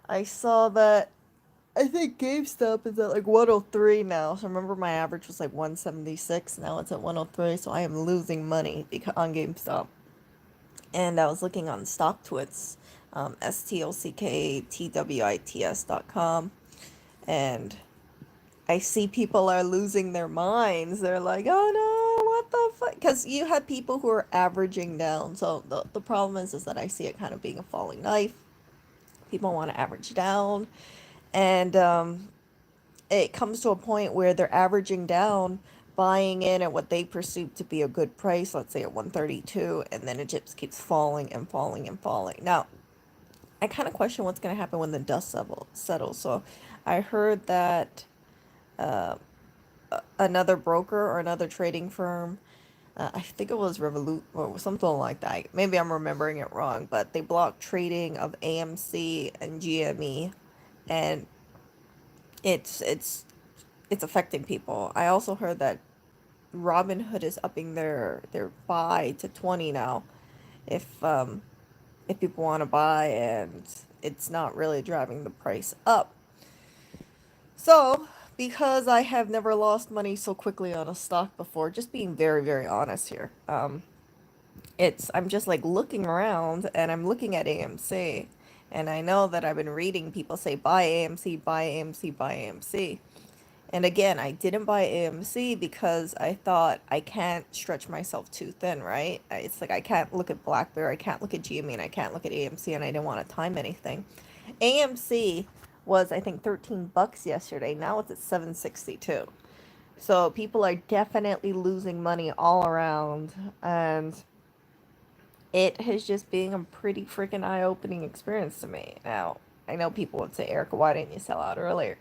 I saw that I think GameStop is at like 103 now. So remember my average was like 176. Now it's at 103. So I am losing money on GameStop. And I was looking on StockTwits, STOCKTWITS.com. And I see people are losing their minds. They're like, oh no, what the fuck? Because you had people who are averaging down. So the problem is that I see it kind of being a falling knife. People want to average down. And it comes to a point where they're averaging down, buying in at what they perceive to be a good price, let's say at 132, and then it just keeps falling and falling and falling. Now, I kind of question what's going to happen when the dust settles. So I heard that uh, another broker or another trading firm, I think it was Revolut or something like that. Maybe I'm remembering it wrong, but they blocked trading of AMC and GME, and it's it's affecting people. I also heard that Robinhood is upping their buy to 20 now, if if people want to buy, and it's not really driving the price up. So, because I have never lost money so quickly on a stock before, just being very honest here, it's I'm just like looking around and I'm looking at AMC, and I know that I've been reading people say buy AMC, buy AMC, buy AMC. And again, I didn't buy AMC because I thought I can't stretch myself too thin, right? It's like I can't look at BlackBerry, I can't look at GME, and I can't look at AMC, and I didn't want to time anything. AMC was I think $13 yesterday. Now it's at 762. So people are definitely losing money all around, and it has just been a pretty freaking eye-opening experience to me. Now, I know people would say, Erica, why didn't you sell out earlier?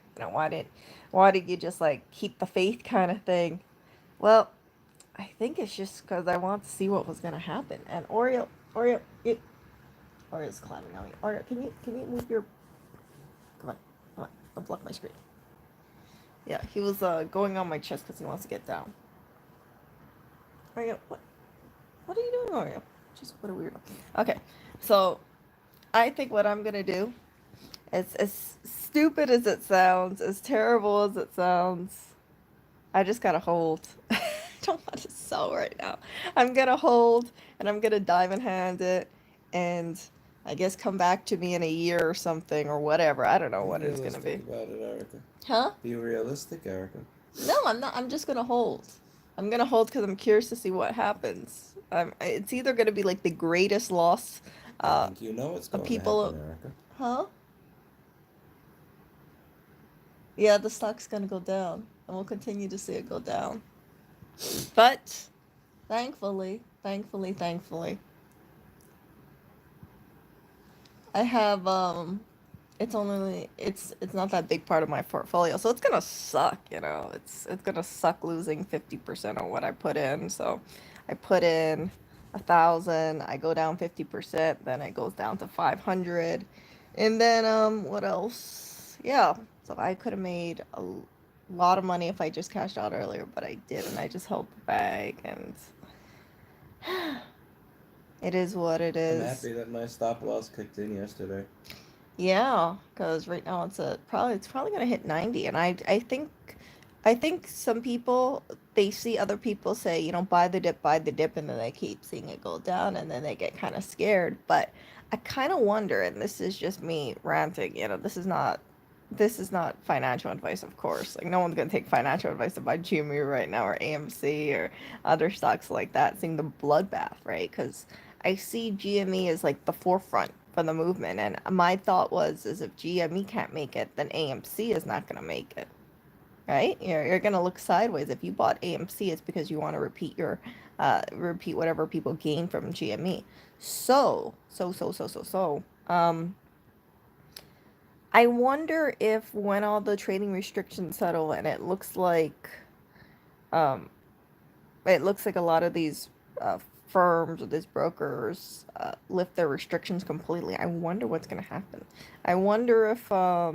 Why did you just like keep the faith kind of thing? Well, I think it's just because I want to see what was gonna happen. And Oreo's climbing on me. Oreo, can you move your? Come on, don't block my screen. Yeah, he was going on my chest because he wants to get down. Oreo, what are you doing, Oreo? Just what a weirdo. Okay, so I think what I'm gonna do, as stupid as it sounds, as terrible as it sounds, I just gotta hold. I don't want to sell right now. I'm gonna hold and I'm gonna diamond hand it, and I guess come back to me in a year or something or whatever. I don't know Be what it's gonna realistic be. about it, Erica. Huh? Be realistic, Erica. No, I'm not. I'm just gonna hold. I'm gonna hold because I'm curious to see what happens. It's either gonna be like the greatest loss, I uh, think you know what's of going to happen, people. Erica. Huh? Yeah, the stock's gonna go down, and we'll continue to see it go down. But thankfully, I have it's not that big part of my portfolio, so it's gonna suck. It's gonna suck losing 50% of what I put in. So, I put in 1,000, I go down 50%, then it goes down to 500, and then what else? Yeah, so I could have made a lot of money if I just cashed out earlier, but I didn't. I just held the bag, and it is what it I'm is. happy that my stop loss kicked in yesterday. Yeah, because right now it's probably gonna hit 90, and I think some people, they see other people say, buy the dip, and then they keep seeing it go down, and then they get kind of scared. But I kind of wonder, and this is just me ranting. This is not financial advice, of course. Like no one's gonna take financial advice to buy GME right now or AMC or other stocks like that, seeing the bloodbath, right? Because I see GME as like the forefront for the movement, and my thought was, is if GME can't make it, then AMC is not gonna make it, right? You're gonna look sideways. If you bought AMC, it's because you want to repeat whatever people gain from GME. So, I wonder if when all the trading restrictions settle, and um, it looks like a lot of these firms or these brokers lift their restrictions completely. I wonder what's gonna happen. I wonder if yeah,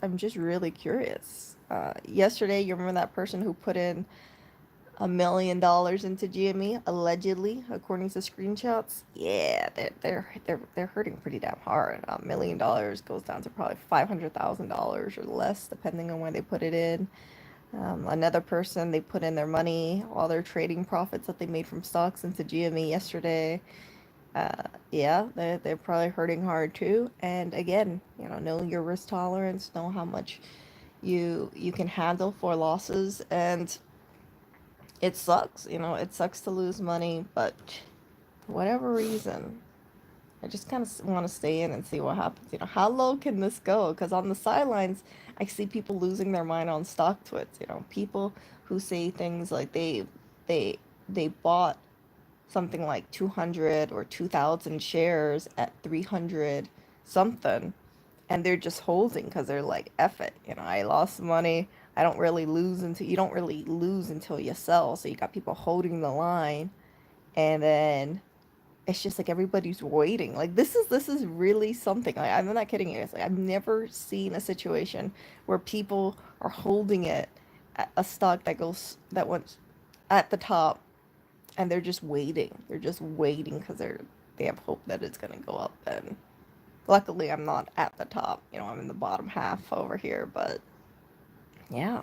I'm just really curious. Yesterday, you remember that person who put in $1 million into GME allegedly, according to screenshots. Yeah, they're hurting pretty damn hard. $1 million goes down to probably $500,000 or less, depending on when they put it in. Another person, they put in their money, all their trading profits that they made from stocks into GME yesterday. Yeah, they're probably hurting hard too. And again, know your risk tolerance, know how much you can handle for losses, and it sucks. It sucks to lose money, but for whatever reason, I just kind of want to stay in and see what happens. How low can this go? Because on the sidelines, I see people losing their mind on stock twits. People who say things like they they bought something like 200 or 2,000 shares at 300 something, and they're just holding because they're like, F it. I lost money. I don't really lose until you don't really lose until you sell. So you got people holding the line, and then it's just like everybody's waiting. Like this is really something. I'm not kidding you. It's like I've never seen a situation where people are holding it at a stock that went at the top, and they're just waiting. They're just waiting because they have hope that it's gonna go up. And luckily, I'm not at the top. I'm in the bottom half over here. But yeah,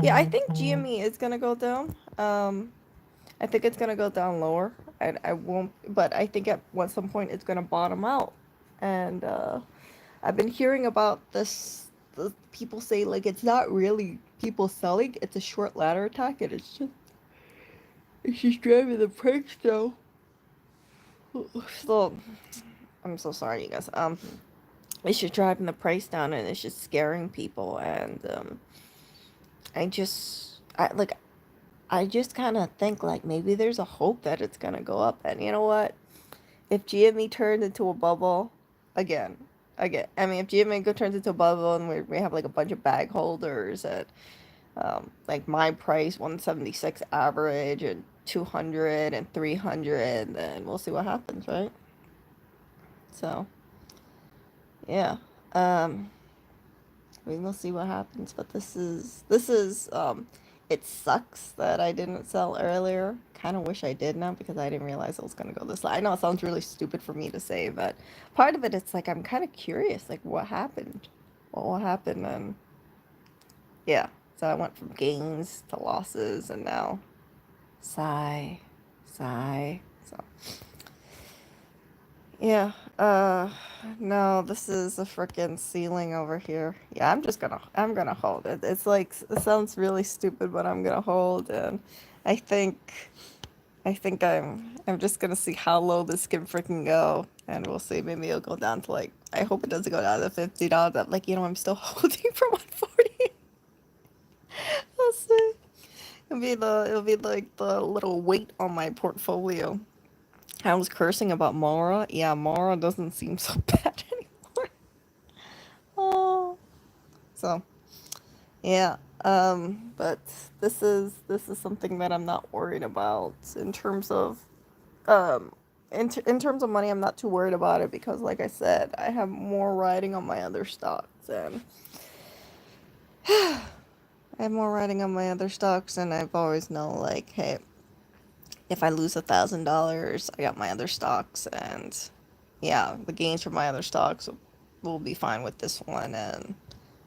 yeah, I think GME is gonna go down. I think it's gonna go down lower. I won't, but I think at some point it's gonna bottom out. And I've been hearing about this. The people say like it's not really people selling; it's a short ladder attack, and it's just driving the price down. So I'm so sorry, you guys. It's just driving the price down, and it's just scaring people. And I just kind of think like maybe there's a hope that it's gonna go up. And you know what? If GME turns into a bubble again, I mean, if GME turns into a bubble and we have like a bunch of bag holders at like my price 176 average and 200 and 300, then we'll see what happens, right? So yeah, um, we will see what happens. But this is it sucks that I didn't sell earlier. Kind of wish I did now because I didn't realize it was gonna go this low. I know it sounds really stupid for me to say, but part of it, it's like I'm kind of curious, like what happened, what will happen, and yeah. So I went from gains to losses, and now sigh, sigh. So yeah, no, this is a freaking ceiling over here. Yeah, I'm gonna hold it. It's like, it sounds really stupid, but I'm gonna hold, and I think, I'm just gonna see how low this can freaking go, and we'll see. Maybe it'll go down to like, I hope it doesn't go down to $50. Like, I'm still holding for 140. We'll see. It'll be like the little weight on my portfolio. I was cursing about Mara. Yeah, Mara doesn't seem so bad anymore. Oh, so yeah. But this is something that I'm not worried about in terms of um in terms of money. I'm not too worried about it because, like I said, I have more riding on my other stocks, and I have more riding on my other stocks, and I've always known like, hey, if I lose $1,000, I got my other stocks, and yeah, the gains from my other stocks will be fine with this one. And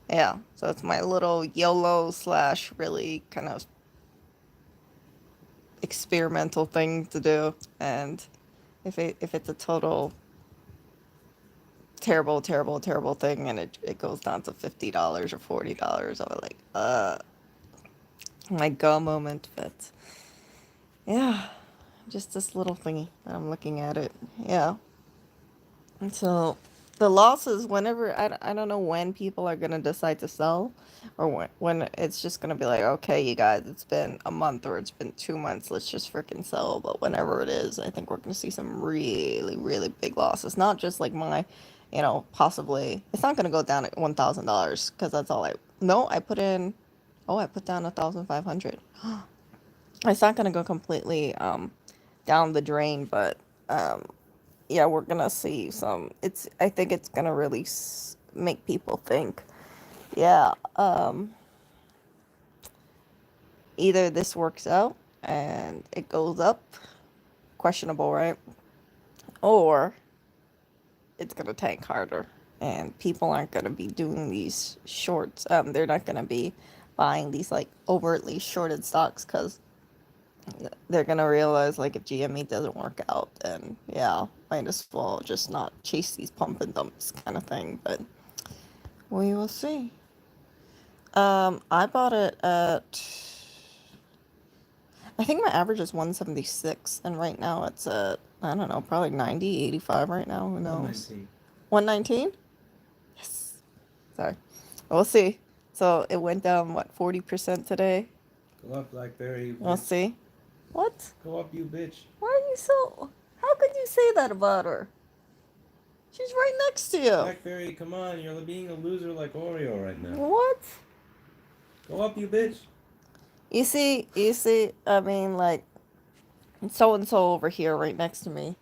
yeah, so it's my little YOLO slash really kind of experimental thing to do. And if it's a total terrible, terrible, terrible thing, and it goes down to $50 or $40, I'll be like, my go moment. But yeah, just this little thingy that I'm looking at it. Yeah. And so the losses, whenever, I don't know when people are going to decide to sell, or when it's just going to be like, okay, you guys, it's been a month or it's been 2 months, let's just freaking sell. But whenever it is, I think we're going to see some really, really big losses. Not just like possibly, it's not going to go down at $1,000 because that's all no, I put in, oh, I put down 1,500. It's not going to go completely down the drain, but yeah, we're gonna see some. I think it's gonna really make people think. Yeah. Either this works out and it goes up, questionable, right? Or it's gonna tank harder, and people aren't gonna be doing these shorts. They're not gonna be buying these like overtly shorted stocks because they're gonna realize like if GME doesn't work out, then yeah, might as well just not chase these pump and dumps kind of thing. But we will see. I bought it at, I think my average is 176, and right now it's at, I don't know, probably 90, 85 right now. Who knows? 119. 119? Yes. Sorry. We'll see. So it went down, what, 40% today? Go up, Blackberry, you We'll bitch. see. What? Go up, you bitch. Why are you so. How could you say that about her? She's right next to you. Blackberry, come on. You're being a loser like Oreo right now. What? Go up, you bitch. You see, I mean, like, so and so over here right next to me.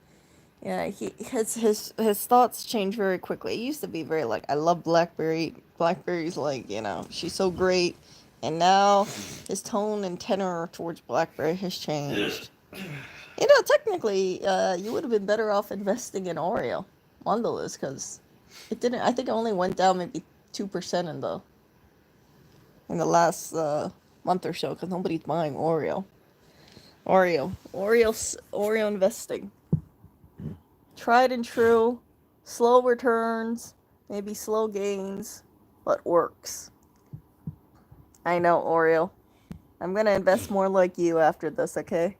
Yeah, his thoughts change very quickly. It used to be very like, I love Blackberry. Blackberry's like, she's so great. And now his tone and tenor towards Blackberry has changed. Technically, you would have been better off investing in Oreo, Mondelez, because it didn't. I think it only went down maybe 2% in the last month or so because nobody's buying Oreo. Oreo investing. Tried and true, slow returns, maybe slow gains, but works. I know, Oreo. I'm gonna invest more like you after this, okay?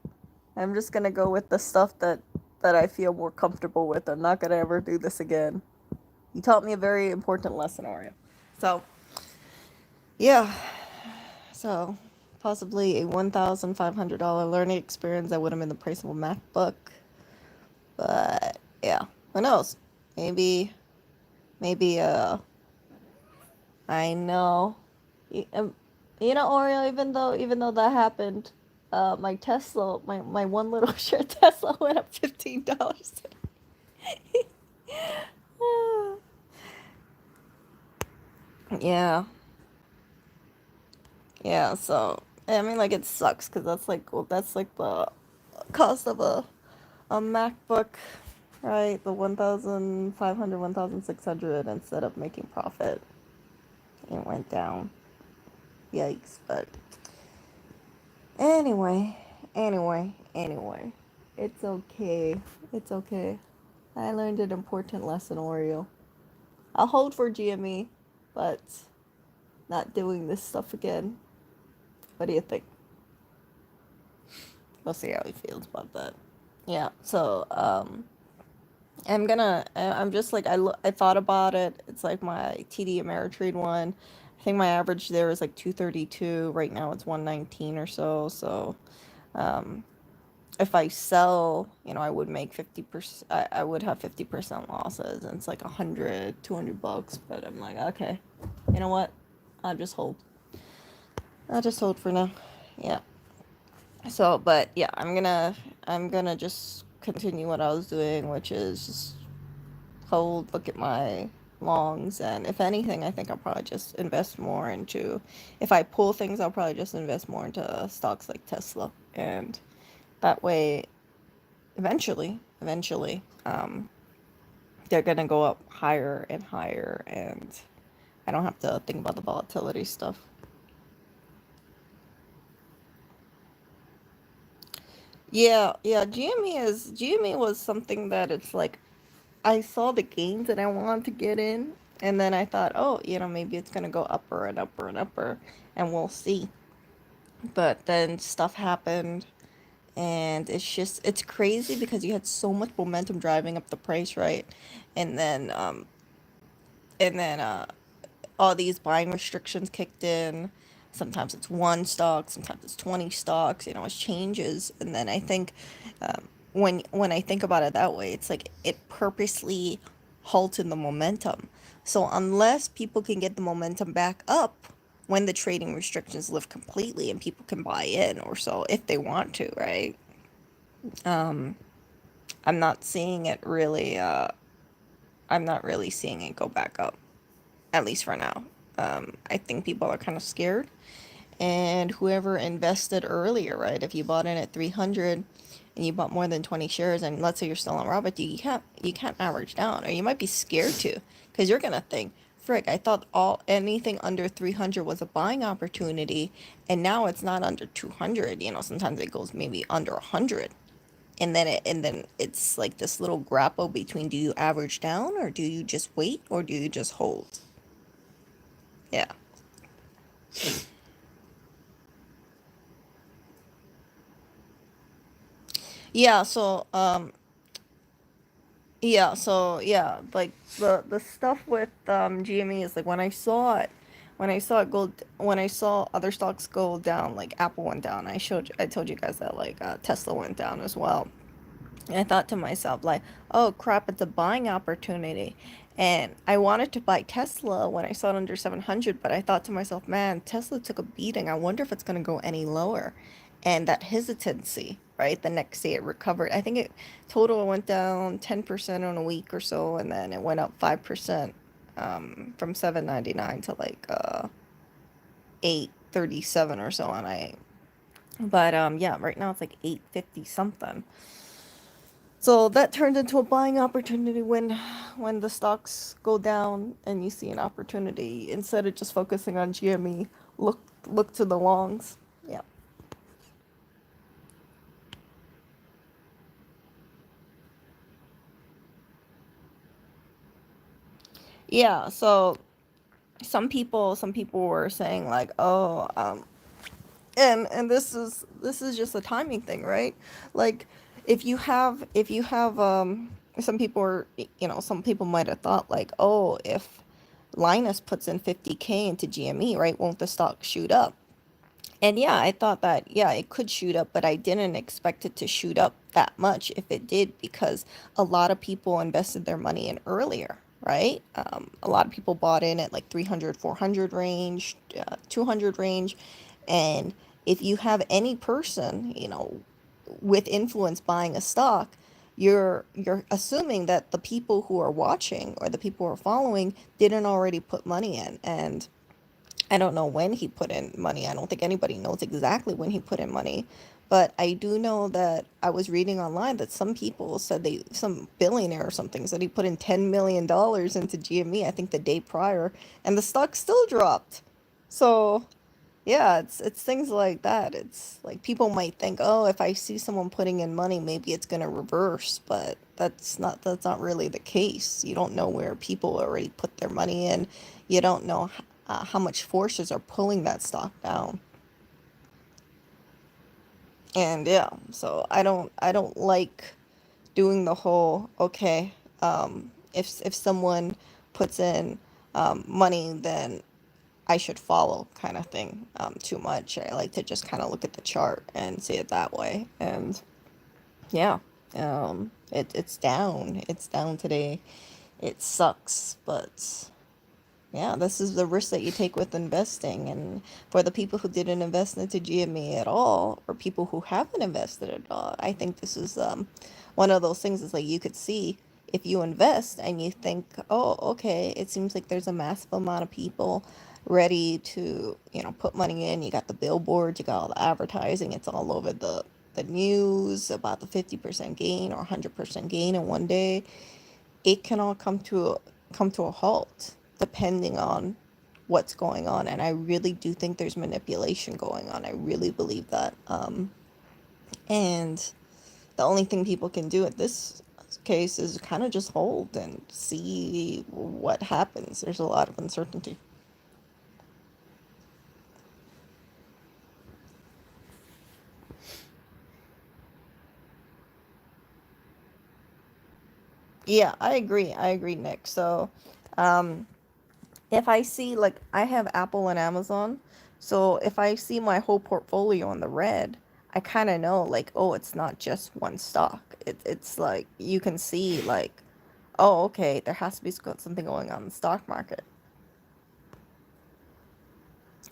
I'm just gonna go with the stuff that I feel more comfortable with. I'm not gonna ever do this again. You taught me a very important lesson, Oreo. So, yeah. So, possibly a $1,500 learning experience that would have been the price of a MacBook. But, yeah. Who knows? Maybe, I know. Oreo, even though that happened, my Tesla, my one little share Tesla went up $15. Yeah. Yeah, so I mean like it sucks because that's like the cost of a MacBook, right? The 1,500, 1,600 instead of making profit. It went down. Yikes, but anyway. It's okay. It's okay. I learned an important lesson, Oreo. I'll hold for GME, but not doing this stuff again. What do you think? We'll see how he feels about that. Yeah, so, I'm just like, I thought about it. It's like my TD Ameritrade one. I think my average there is like 232. Right now it's 119 or so. So, um, if I sell, I would make 50%, I would have 50% losses, and it's like 100, $200. But I'm like, okay, you know what? I'll just hold. I'll just hold for now. Yeah. So, but yeah, I'm gonna just continue what I was doing, which is just hold, look at my longs, and if anything, I think I'll probably just invest more into. If I pull things, I'll probably just invest more into stocks like Tesla, and that way, eventually, they're gonna go up higher and higher, and I don't have to think about the volatility stuff. Yeah. GME was something that it's like I saw the gains that I wanted to get in, and then I thought, oh, maybe it's gonna go upper and upper and upper, and we'll see. But then stuff happened, and it's crazy because you had so much momentum driving up the price, right? And then all these buying restrictions kicked in. Sometimes it's one stock, sometimes it's 20 stocks. It changes. And then I think when I think about it that way, it's like it purposely halted the momentum. So unless people can get the momentum back up when the trading restrictions lift completely and people can buy in or so if they want to, right? Um, I'm not seeing it really. I'm not really seeing it go back up, at least for now. I think people are kind of scared, and whoever invested earlier, right? If you bought in at 300 and you bought more than 20 shares, and let's say you're still on Robert, you can't average down, or you might be scared to, because you're gonna think, frick, I thought all anything under 300 was a buying opportunity, and now it's not under 200. Sometimes it goes maybe under 100, and then it's like this little grapple between, do you average down, or do you just wait, or do you just hold? Yeah. Yeah, so like the stuff with GME is like, when I saw other stocks go down, like Apple went down. I told you guys that, like, Tesla went down as well. And I thought to myself, like, oh crap, it's a buying opportunity. And I wanted to buy Tesla when I saw it under 700, but I thought to myself, man, Tesla took a beating. I wonder if it's going to go any lower. And that hesitancy, right? The next day it recovered. I think it total went down 10% on a week or so, and then it went up 5%, from 7.99 to like 8.37 or so. But yeah, right now it's like 8.50 something. So that turned into a buying opportunity when the stocks go down and you see an opportunity, instead of just focusing on GME, look to the longs. Yeah. Yeah, so some people were saying like, oh, and this is just a timing thing, right? Like, if you have some people are, some people might have thought like, oh, if Linus puts in 50K into GME, right, won't the stock shoot up? And yeah, I thought that, yeah, it could shoot up, but I didn't expect it to shoot up that much if it did, because a lot of people invested their money in earlier, right? A lot of people bought in at like 300, 400 range, 200 range. And if you have any person, with influence buying a stock, you're assuming that the people who are watching, or the people who are following, didn't already put money in. And I don't know when he put in money. I don't think anybody knows exactly when he put in money. But I do know that I was reading online that some people said, some billionaire or something said he put in $10 million into GME, I think the day prior, and the stock still dropped. So yeah, it's things like that. It's like people might think, oh, if I see someone putting in money, maybe it's gonna reverse, but that's not really the case. You don't know where people already put their money in. You don't know how much forces are pulling that stock down. And yeah, so I don't like doing the whole, okay, if someone puts in money, then I should follow kind of thing, too much. I like to just kind of look at the chart and see it that way. And yeah, it's down. It's down today. It sucks, but yeah, this is the risk that you take with investing. And for the people who didn't invest into GME at all, or people who haven't invested at all, I think this is one of those things. Is like, you could see, if you invest and you think, oh, okay, it seems like there's a massive amount of people ready to, put money in. You got the billboards, you got all the advertising, it's all over the news about the 50% gain or 100% gain in one day. It can all come to a halt depending on what's going on. And I really do think there's manipulation going on. I really believe that. And the only thing people can do at this case is kind of just hold and see what happens. There's a lot of uncertainty. Yeah, I agree. I agree, Nick. So, um, if I see, like, I have Apple and Amazon, so if I see my whole portfolio in the red, I kind of know, like, oh, it's not just one stock. It's like, you can see, like, oh, okay, there has to be something going on in the stock market.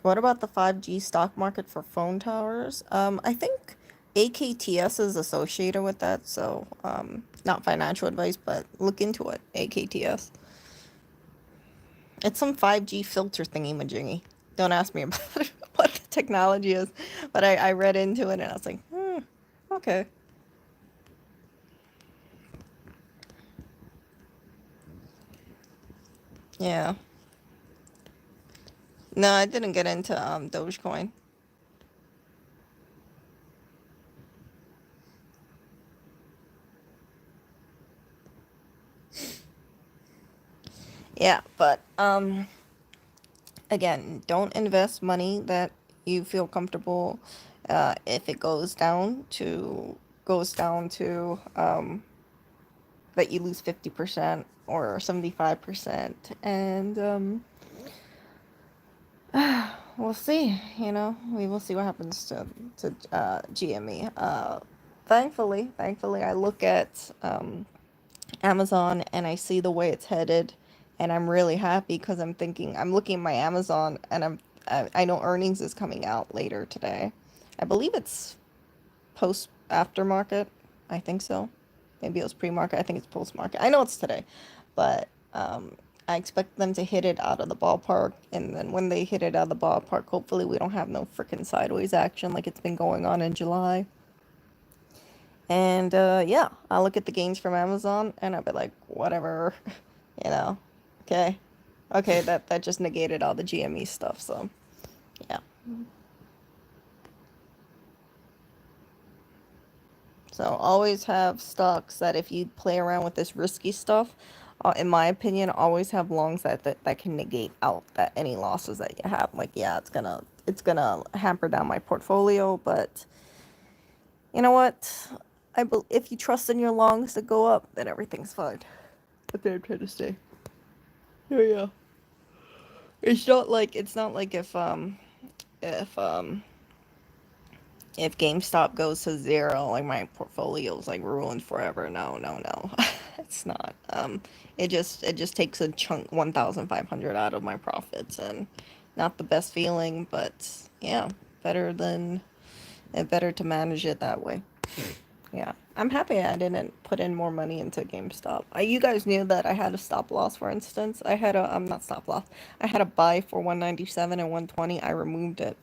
What about the 5G stock market for phone towers? I think AKTS is associated with that, so not financial advice, but look into it. AKTS. It's some 5G filter thingy majingy. Don't ask me about it. What? technology is. But I read into it and I was like, okay. Yeah. No, I didn't get into Dogecoin. Yeah, but again, don't invest money that you feel comfortable if it goes down to that you lose 50% or 75%, and we'll see. We will see what happens to GME. Thankfully, I look at Amazon and I see the way it's headed, and I'm really happy because I'm looking at my Amazon, and I know earnings is coming out later today. I believe it's post aftermarket. I think so. Maybe it was pre-market. I think it's post-market. I know it's today, but I expect them to hit it out of the ballpark, and then when they hit it out of the ballpark, hopefully we don't have no freaking sideways action like it's been going on in July. And yeah, I'll look at the gains from Amazon and I'll be like, whatever, you know. Okay. Okay, that just negated all the GME stuff, so yeah. So always have stocks that if you play around with this risky stuff, in my opinion, always have longs that can negate out that any losses that you have. Like, yeah, it's gonna hamper down my portfolio, but you know what? If you trust in your longs to go up, then everything's fine. But they're trying to stay. Oh yeah. It's not like if if GameStop goes to zero, like my portfolio's like ruined forever. No, no, no. It's not. It just takes a chunk 1,500 out of my profits, and not the best feeling, but yeah, better than better to manage it that way. Yeah, I'm happy I didn't put in more money into GameStop. You guys knew that I had a stop loss, for instance. I had a not stop loss. I had a buy for 197 and 120. I removed it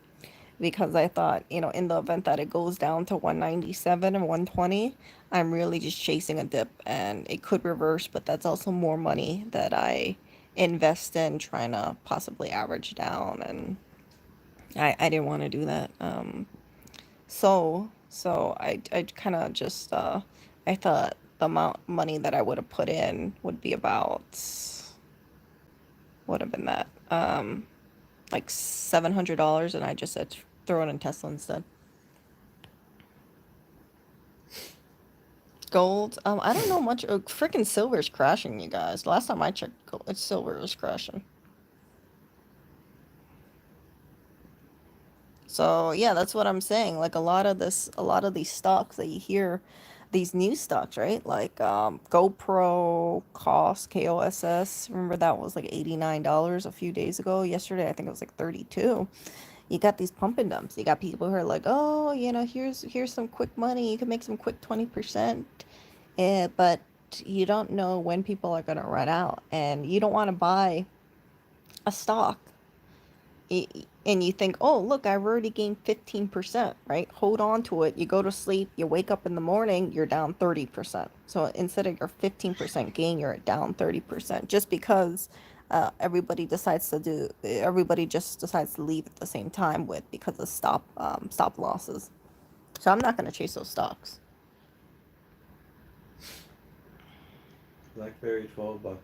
because I thought, in the event that it goes down to 197 and 120, I'm really just chasing a dip, and it could reverse, but that's also more money that I invest in trying to possibly average down, and I didn't want to do that. So I kind of just I thought the amount of money that I would have put in would be about would have been that like $700, and I just said throw it in Tesla instead. Gold, I don't know much. Freaking silver's crashing, you guys. Last time I checked, silver was crashing. So yeah, that's what I'm saying. Like a lot of these stocks that you hear, these new stocks, right? Like GoPro, KOSS. Remember that was like $89 a few days ago. Yesterday, I think it was like 32. You got these pump and dumps. You got people who are like, oh, here's some quick money. You can make some quick 20%. But you don't know when people are gonna run out, and you don't want to buy a stock and you think, oh, look, I've already gained 15%, right? Hold on to it. You go to sleep, you wake up in the morning, you're down 30%. So instead of your 15% gain, you're down 30% just because everybody just decides to leave at the same time because of stop losses. So I'm not going to chase those stocks. BlackBerry, $12.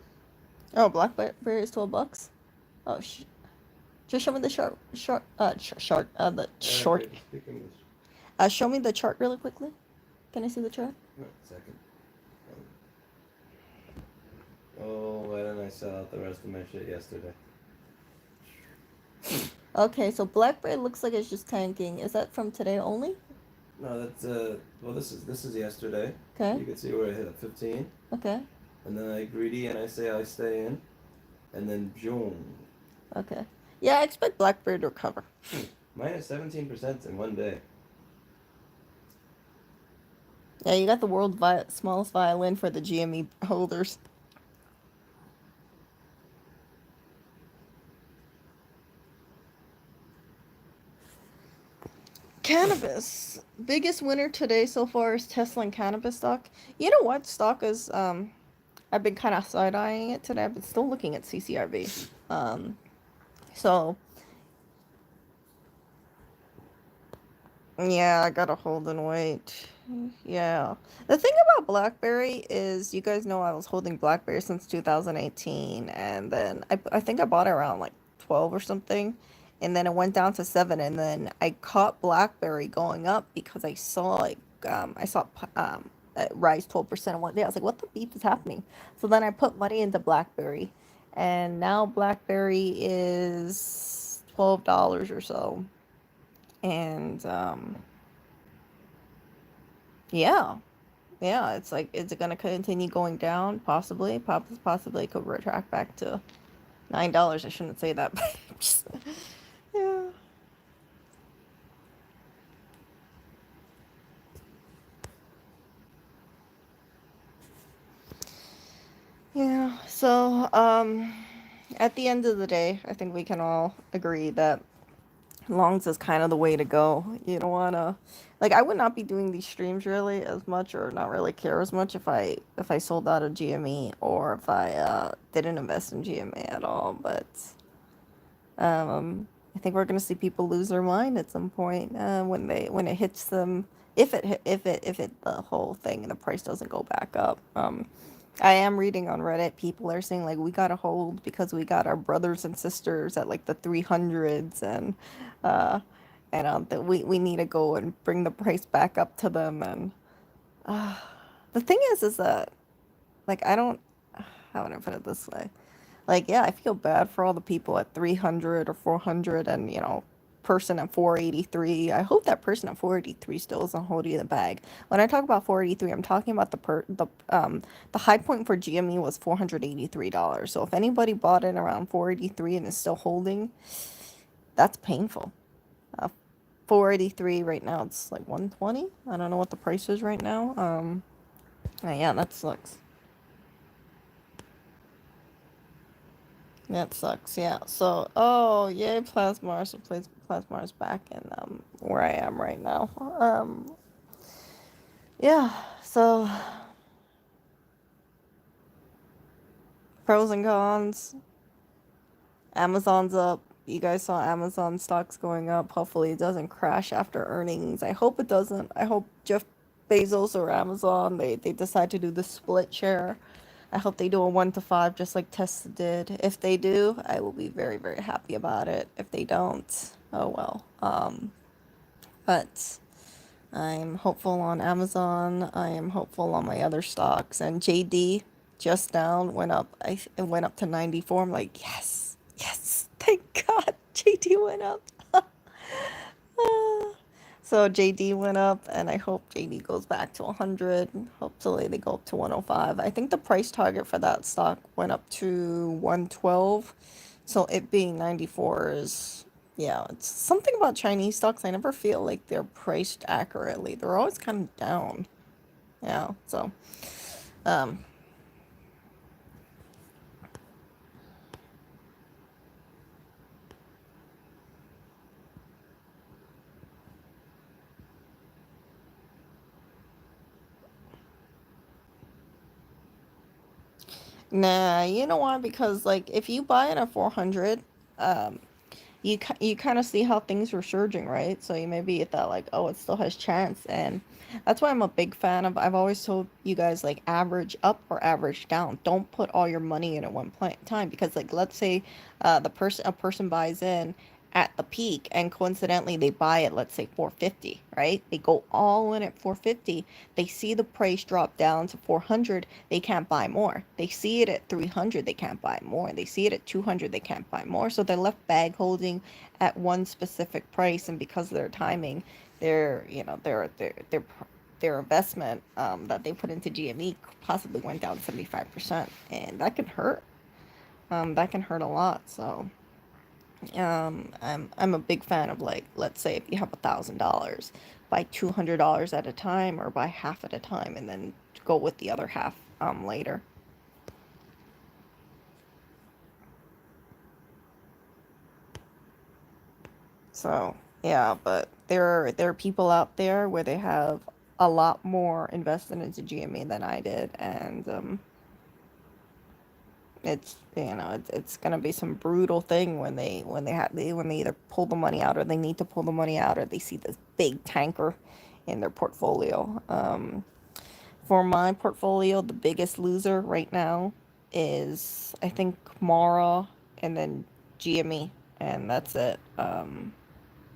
Oh, BlackBerry is $12. Oh, just show me the short. Speak English. Show me the chart really quickly. Can I see the chart? Wait a second. Oh, why didn't I sell out the rest of my shit yesterday? Okay, so BlackBerry looks like it's just tanking. Is that from today only? No, that's well, this is yesterday. Okay. You can see where I hit at 15, Okay. and then I greedy and I say I stay in, and then boom. Okay. Yeah, I expect BlackBerry to recover. Minus 17% in one day. Yeah, you got the smallest violin for the GME holders. Cannabis. Biggest winner today so far is Tesla and cannabis stock. You know what? Stock is I've been kind of side eyeing it today. I've been still looking at CCRV. So yeah, I gotta hold and wait. Yeah. The thing about BlackBerry is, you guys know I was holding BlackBerry since 2018, and then I think I bought it around like 12 or something, and then it went down to 7, and then I caught BlackBerry going up because I saw it rise 12% in one day. I was like, what the beef is happening? So then I put money into BlackBerry, and now BlackBerry is $12 or so. And yeah. Yeah, it's like, is it gonna continue going down? Possibly. Possibly it could retract back to $9. I shouldn't say that, but just, yeah. Yeah. So, at the end of the day, I think we can all agree that longs is kind of the way to go. You don't wanna, like, I would not be doing these streams really as much, or not really care as much, if I sold out of GME, or if I didn't invest in GME at all. But I think we're gonna see people lose their mind at some point, when it hits them. If it the whole thing and the price doesn't go back up. I am reading on Reddit, people are saying like, we gotta hold because we got our brothers and sisters at like the 300s, uh that we need to go and bring the price back up to them. And uh, the thing is that, like, I don't, how would I put it this way? Like, yeah, I feel bad for all the people at 300 or 400, and, person at 483. I hope that person at 483 still isn't holding the bag. When I talk about 483, I'm talking about the high point for GME was $483. So if anybody bought it around 483 and is still holding, that's painful. 483 right now, it's like 120. I don't know what the price is right now. Yeah, that sucks. That sucks, yeah. So, oh, yay, Plasmar. So, Plasmar's back in where I am right now. Yeah, so, pros and cons. Amazon's up. You guys saw Amazon stocks going up. Hopefully, it doesn't crash after earnings. I hope it doesn't. I hope Jeff Bezos or Amazon, they decide to do the split share. I hope they do a 1 to 5, just like Tesla did. If they do, I will be very, very happy about it. If they don't, oh well. But I'm hopeful on Amazon. I am hopeful on my other stocks. And JD just down, went up. It went up to 94. I'm like, yes, yes, thank God, JD went up. So JD went up, and I hope JD goes back to 100. Hopefully they go up to 105. I think the price target for that stock went up to 112. So it being 94 is, yeah, it's something about Chinese stocks. I never feel like they're priced accurately. They're always kind of down. Yeah, so um nah, you know why? Because like, if you buy it at 400, um you kind of see how things were surging, right? So you maybe thought like, oh, it still has chance. And that's why I'm a big fan of, I've always told you guys, like, average up or average down. Don't put all your money in at one time, because like, let's say a person buys in at the peak, and coincidentally they buy it, let's say 450, right? They go all in at 450. They see the price drop down to 400, they can't buy more. They see it at 300, they can't buy more. They see it at 200, they can't buy more. So they're left bag holding at one specific price, and because of their timing, their you know their investment that they put into GME possibly went down 75%, and that can hurt. That can hurt a lot. So I'm a big fan of, like, let's say if you have $1,000, buy $200 at a time, or buy half at a time, and then go with the other half later. So Yeah, but there are people out there where they have a lot more invested into GME than I did, and it's it's gonna be some brutal thing when when they either pull the money out or they need to pull the money out or they see this big tanker in their portfolio. For my portfolio, the biggest loser right now is I think Mara and then GME, and that's it.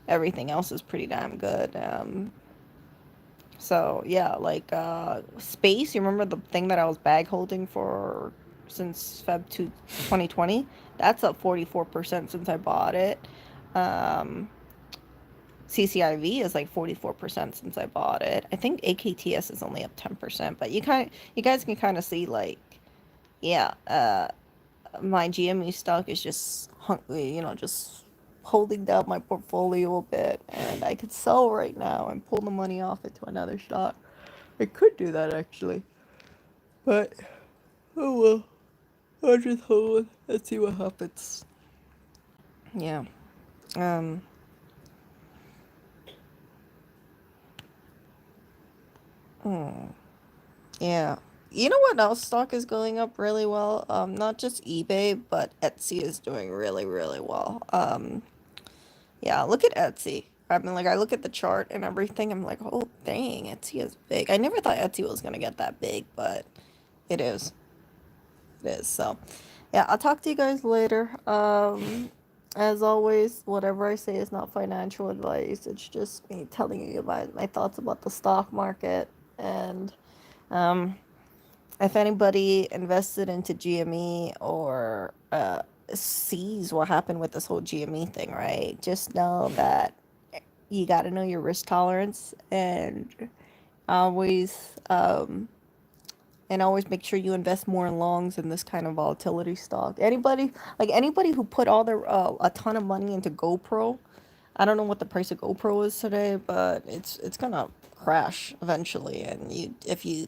Everything else is pretty damn good. So yeah, like space. You remember the thing that I was bag holding for since Feb 2020? That's up 44% since I bought it. Um, CCIV is like 44% since I bought it. I think AKTS is only up 10%, but you guys can kind of see like yeah, my GME stock is just just holding down my portfolio a bit, and I could sell right now and pull the money off into another stock. I could do that actually, but oh well. I'll just hold. Let's see what happens. Yeah. Um. Hmm. Yeah. You know what else stock is going up really well? Not just eBay, but Etsy is doing really, really well. Yeah, look at Etsy. I mean, like, I look at the chart and everything. I'm like, oh, dang, Etsy is big. I never thought Etsy was gonna get that big, but it is. It is. So, yeah, I'll talk to you guys later. As always, whatever I say is not financial advice. It's just me telling you about my thoughts about the stock market. And um, if anybody invested into GME or sees what happened with this whole GME thing, right? Just know that you got to know your risk tolerance always um, and always make sure you invest more in longs in this kind of volatility stock. Anybody who put all their a ton of money into GoPro, I don't know what the price of GoPro is today, but it's gonna crash eventually, and if you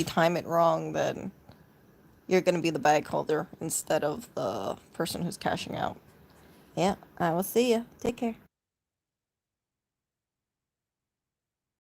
time it wrong, then you're gonna be the bag holder instead of the person who's cashing out. Yeah, I will see you. Take care.